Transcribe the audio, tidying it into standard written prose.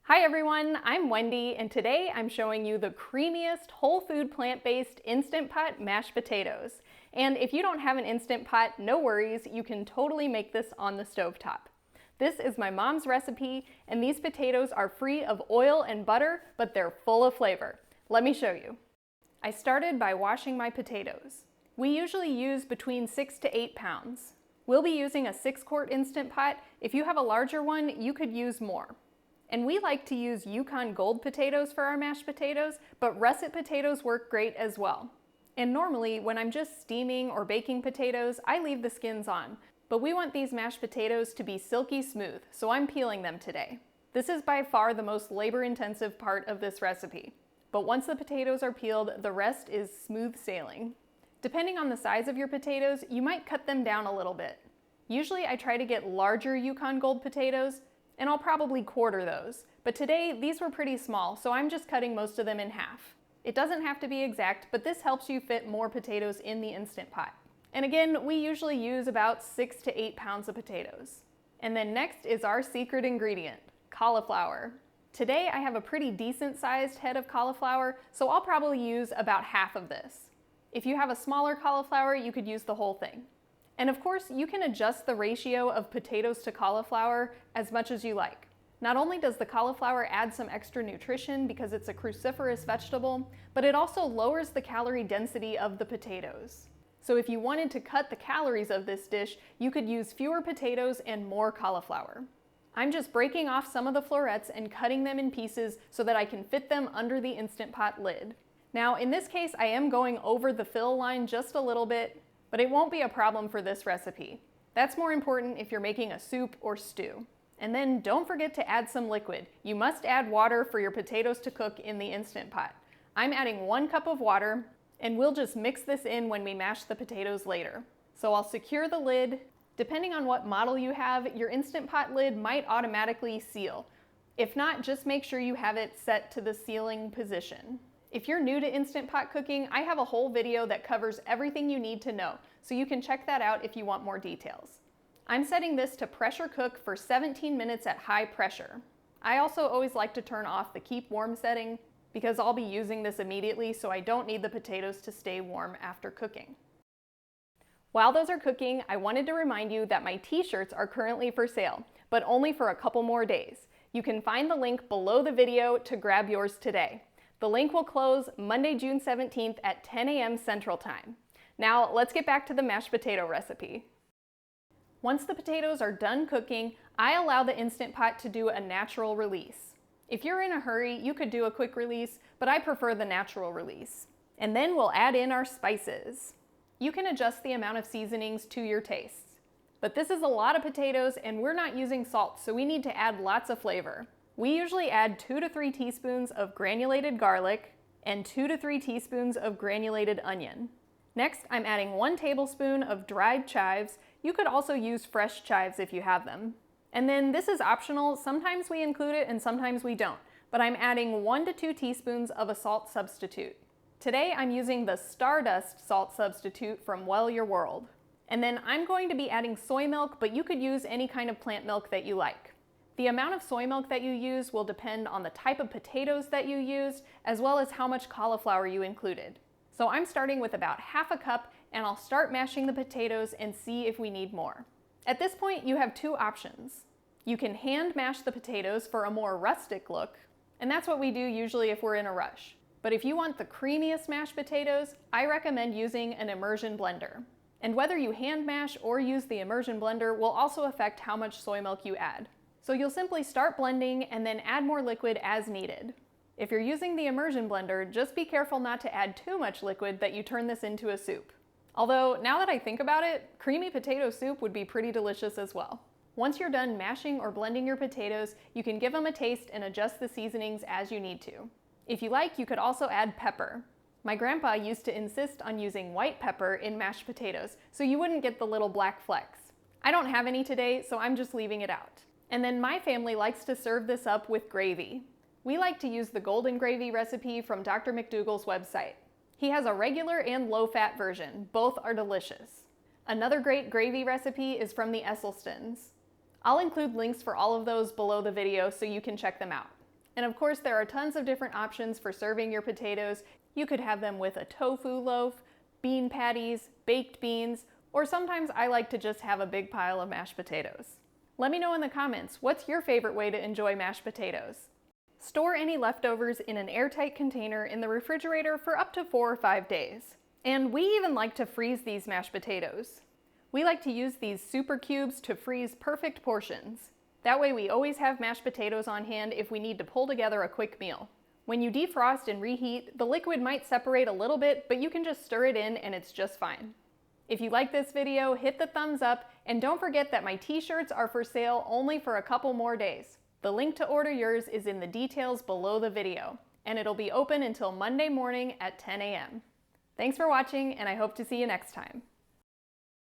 Hi everyone, I'm Wendy, and today I'm showing you the creamiest whole food plant-based Instant Pot mashed potatoes. And if you don't have an Instant Pot, no worries, you can totally make this on the stovetop. This is my mom's recipe, and these potatoes are free of oil and butter, but they're full of flavor. Let me show you. I started by washing my potatoes. We usually use between 6 to 8 pounds. We'll be using a 6-quart Instant Pot. If you have a larger one, you could use more. And we like to use Yukon Gold potatoes for our mashed potatoes, but russet potatoes work great as well. And normally, when I'm just steaming or baking potatoes, I leave the skins on. But we want these mashed potatoes to be silky smooth, so I'm peeling them today. This is by far the most labor-intensive part of this recipe. But once the potatoes are peeled, the rest is smooth sailing. Depending on the size of your potatoes, you might cut them down a little bit. Usually I try to get larger Yukon Gold potatoes, and I'll probably quarter those. But today, these were pretty small, so I'm just cutting most of them in half. It doesn't have to be exact, but this helps you fit more potatoes in the Instant Pot. And again, we usually use about 6 to 8 pounds of potatoes. And then next is our secret ingredient, cauliflower. Today, I have a pretty decent sized head of cauliflower, so I'll probably use about half of this. If you have a smaller cauliflower, you could use the whole thing. And of course, you can adjust the ratio of potatoes to cauliflower as much as you like. Not only does the cauliflower add some extra nutrition because it's a cruciferous vegetable, but it also lowers the calorie density of the potatoes. So if you wanted to cut the calories of this dish, you could use fewer potatoes and more cauliflower. I'm just breaking off some of the florets and cutting them in pieces so that I can fit them under the Instant Pot lid. Now, in this case, I am going over the fill line just a little bit, but it won't be a problem for this recipe. That's more important if you're making a soup or stew. And then don't forget to add some liquid. You must add water for your potatoes to cook in the Instant Pot. I'm adding 1 cup of water, and we'll just mix this in when we mash the potatoes later. So I'll secure the lid. Depending on what model you have, your Instant Pot lid might automatically seal. If not, just make sure you have it set to the sealing position. If you're new to Instant Pot cooking, I have a whole video that covers everything you need to know, so you can check that out if you want more details. I'm setting this to pressure cook for 17 minutes at high pressure. I also always like to turn off the keep warm setting because I'll be using this immediately, so I don't need the potatoes to stay warm after cooking. While those are cooking, I wanted to remind you that my t-shirts are currently for sale, but only for a couple more days. You can find the link below the video to grab yours today. The link will close Monday, June 17th at 10 a.m. Central Time. Now, let's get back to the mashed potato recipe. Once the potatoes are done cooking, I allow the Instant Pot to do a natural release. If you're in a hurry, you could do a quick release, but I prefer the natural release. And then we'll add in our spices. You can adjust the amount of seasonings to your tastes. But this is a lot of potatoes, and we're not using salt, so we need to add lots of flavor. We usually add 2 to 3 teaspoons of granulated garlic and 2 to 3 teaspoons of granulated onion. Next, I'm adding 1 tablespoon of dried chives. You could also use fresh chives if you have them. And then this is optional. Sometimes we include it and sometimes we don't. But I'm adding 1 to 2 teaspoons of a salt substitute. Today I'm using the Stardust salt substitute from Well Your World. And then I'm going to be adding soy milk, but you could use any kind of plant milk that you like. The amount of soy milk that you use will depend on the type of potatoes that you used, as well as how much cauliflower you included. So I'm starting with about half a cup, and I'll start mashing the potatoes and see if we need more. At this point, you have 2 options. You can hand mash the potatoes for a more rustic look, and that's what we do usually if we're in a rush. But if you want the creamiest mashed potatoes, I recommend using an immersion blender. And whether you hand mash or use the immersion blender will also affect how much soy milk you add. So you'll simply start blending and then add more liquid as needed. If you're using the immersion blender, just be careful not to add too much liquid that you turn this into a soup. Although, now that I think about it, creamy potato soup would be pretty delicious as well. Once you're done mashing or blending your potatoes, you can give them a taste and adjust the seasonings as you need to. If you like, you could also add pepper. My grandpa used to insist on using white pepper in mashed potatoes, so you wouldn't get the little black flecks. I don't have any today, so I'm just leaving it out. And then my family likes to serve this up with gravy. We like to use the golden gravy recipe from Dr. McDougall's website. He has a regular and low-fat version. Both are delicious. Another great gravy recipe is from the Esselstyns. I'll include links for all of those below the video so you can check them out. And of course, there are tons of different options for serving your potatoes. You could have them with a tofu loaf, bean patties, baked beans, or sometimes I like to just have a big pile of mashed potatoes. Let me know in the comments, what's your favorite way to enjoy mashed potatoes? Store any leftovers in an airtight container in the refrigerator for up to 4 or 5 days. And we even like to freeze these mashed potatoes. We like to use these super cubes to freeze perfect portions. That way we always have mashed potatoes on hand if we need to pull together a quick meal. When you defrost and reheat, the liquid might separate a little bit, but you can just stir it in and it's just fine. If you like this video, hit the thumbs up, and don't forget that my t-shirts are for sale only for a couple more days. The link to order yours is in the details below the video, and it'll be open until Monday morning at 10 a.m. Thanks for watching, and I hope to see you next time.